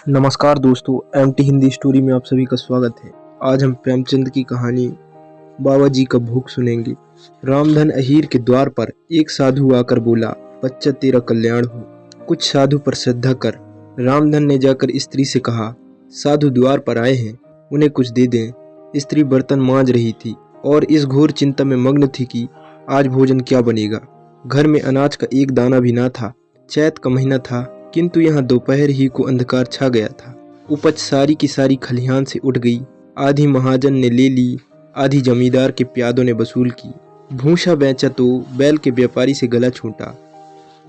नमस्कार दोस्तों, MT Hindi story में आप सभी का स्वागत है। आज हम प्रेमचंद की कहानी बाबा जी का भूख सुनेंगे। रामधन अहीर के द्वार पर एक साधु आकर बोला, बच्चा तेरा कल्याण हो, कुछ साधु पर श्रद्धा कर। रामधन ने जाकर स्त्री से कहा, साधु द्वार पर आए हैं, उन्हें कुछ दे दें। स्त्री बर्तन मांज रही थी और इस घोर चिंता में मग्न थी कि आज भोजन क्या बनेगा। घर में अनाज का एक दाना भी ना था। चैत का महीना था, किंतु यहाँ दोपहर ही को अंधकार छा गया था। उपज सारी की सारी खलिहान से उठ गई। आधी महाजन ने ले ली, आधी जमींदार के प्यादों ने वसूल की। भूसा बेचा तो बैल के व्यापारी से गला छूटा।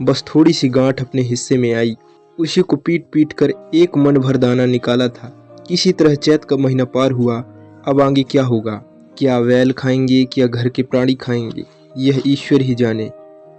बस थोड़ी सी गांठ अपने हिस्से में आई, उसी को पीट पीट कर एक मन भर दाना निकाला था। किसी तरह चैत का महीना पार हुआ। अब आगे क्या होगा, क्या बैल खाएंगे, क्या घर के प्राणी खाएंगे, यह ईश्वर ही जाने।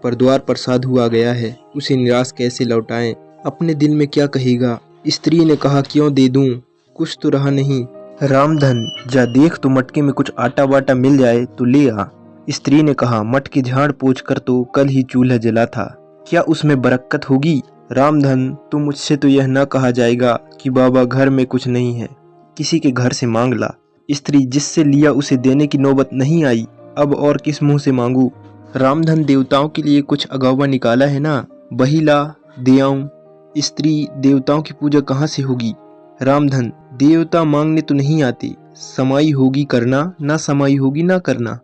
पर द्वार पर साधु आ गया है, उसे निराश कैसे लौटाएं, अपने दिल में क्या कहेगा। स्त्री ने कहा, क्यों दे दूं, कुछ तो रहा नहीं। रामधन जा देख तो मटके में कुछ आटा वाटा मिल जाए तो ले आ। स्त्री ने कहा, मटके झाड़ पोंछ कर तो कल ही चूल्हा जला था, क्या उसमें बरकत होगी। रामधन, तो मुझसे तो यह न कहा जाएगा कि बाबा घर में कुछ नहीं है, किसी के घर से मांग ला। स्त्री, जिससे लिया उसे देने की नौबत नहीं आई, अब और किस मुंह से मांगू। रामधन, देवताओं के लिए कुछ अगावा निकाला है ना, वही ला दे आऊं। स्त्री, देवताओं की पूजा कहाँ से होगी। रामधन, देवता मांगने तो नहीं आते, समाई होगी करना, ना समाई होगी ना करना।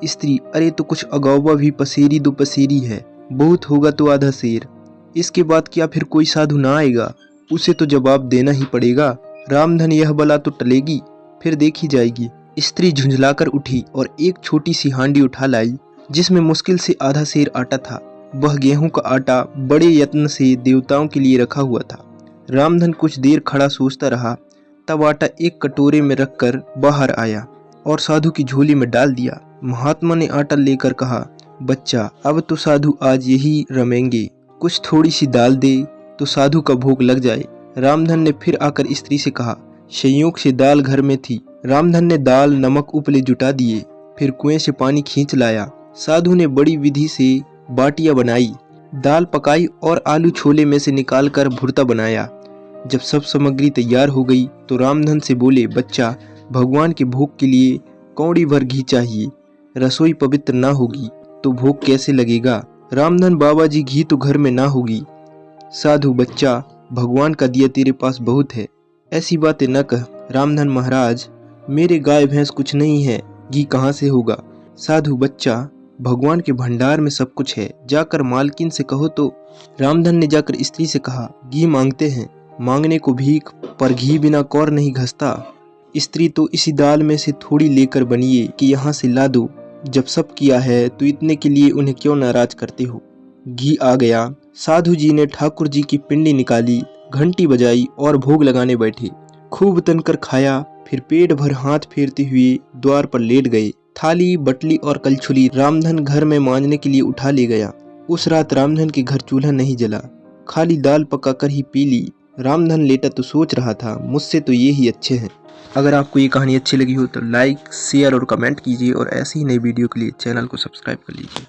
स्त्री, अरे तो कुछ अगावा भी पसेरी दो पसेरी है, बहुत होगा तो आधा शेर। इसके बाद क्या फिर कोई साधु ना आएगा, उसे तो जवाब देना ही पड़ेगा। रामधन, यह बला तो टलेगी, फिर देखी जाएगी। स्त्री झुंझलाकर उठी और एक छोटी सी हांडी उठा लाई, जिसमें मुश्किल से आधा सेर आटा था। वह गेहूं का आटा बड़े यत्न से देवताओं के लिए रखा हुआ था। रामधन कुछ देर खड़ा सोचता रहा, तब आटा एक कटोरे में रखकर बाहर आया और साधु की झोली में डाल दिया। महात्मा ने आटा लेकर कहा, बच्चा अब तो साधु आज यही रमेंगे, कुछ थोड़ी सी दाल दे तो साधु का भोग लग जाए। रामधन ने फिर आकर स्त्री से कहा, संयोग से दाल घर में थी। रामधन ने दाल नमक उपले जुटा दिए, फिर कुएं से पानी खींच लाया। साधु ने बड़ी विधि से बाटियां बनाई, दाल पकाई और आलू छोले में से निकालकर भुर्ता बनाया। जब सब सामग्री तैयार हो गई तो रामधन से बोले, बच्चा भगवान के भोग के लिए कौड़ी भर घी चाहिए, रसोई पवित्र ना होगी तो भोग कैसे लगेगा। रामधन, बाबा जी घी तो घर में ना होगी। साधु, बच्चा भगवान का दिया तेरे पास बहुत है, ऐसी बातें न कह। रामधन, महाराज मेरे गाय भैंस कुछ नहीं है, घी कहाँ से होगा। साधु, बच्चा भगवान के भंडार में सब कुछ है, जाकर मालकिन से कहो तो। रामधन ने जाकर स्त्री से कहा, घी मांगते हैं, मांगने को भीख, पर घी बिना कौर नहीं घसता। स्त्री, तो इसी दाल में से थोड़ी लेकर बनिए कि यहाँ से ला दो, जब सब किया है तो इतने के लिए उन्हें क्यों नाराज करते हो। घी आ गया। साधु जी ने ठाकुर जी की पिंडी निकाली, घंटी बजाई और भोग लगाने बैठे। खूब तनकर खाया, फिर पेट भर हाथ फेरते हुए द्वार पर लेट गए। थाली बटली और कलछुली रामधन घर में मांजने के लिए उठा ले गया। उस रात रामधन के घर चूल्हा नहीं जला, खाली दाल पकाकर ही पी ली। रामधन लेटा तो सोच रहा था, मुझसे तो ये ही अच्छे हैं। अगर आपको ये कहानी अच्छी लगी हो तो लाइक शेयर और कमेंट कीजिए और ऐसी ही नई वीडियो के लिए चैनल को सब्सक्राइब कर लीजिए।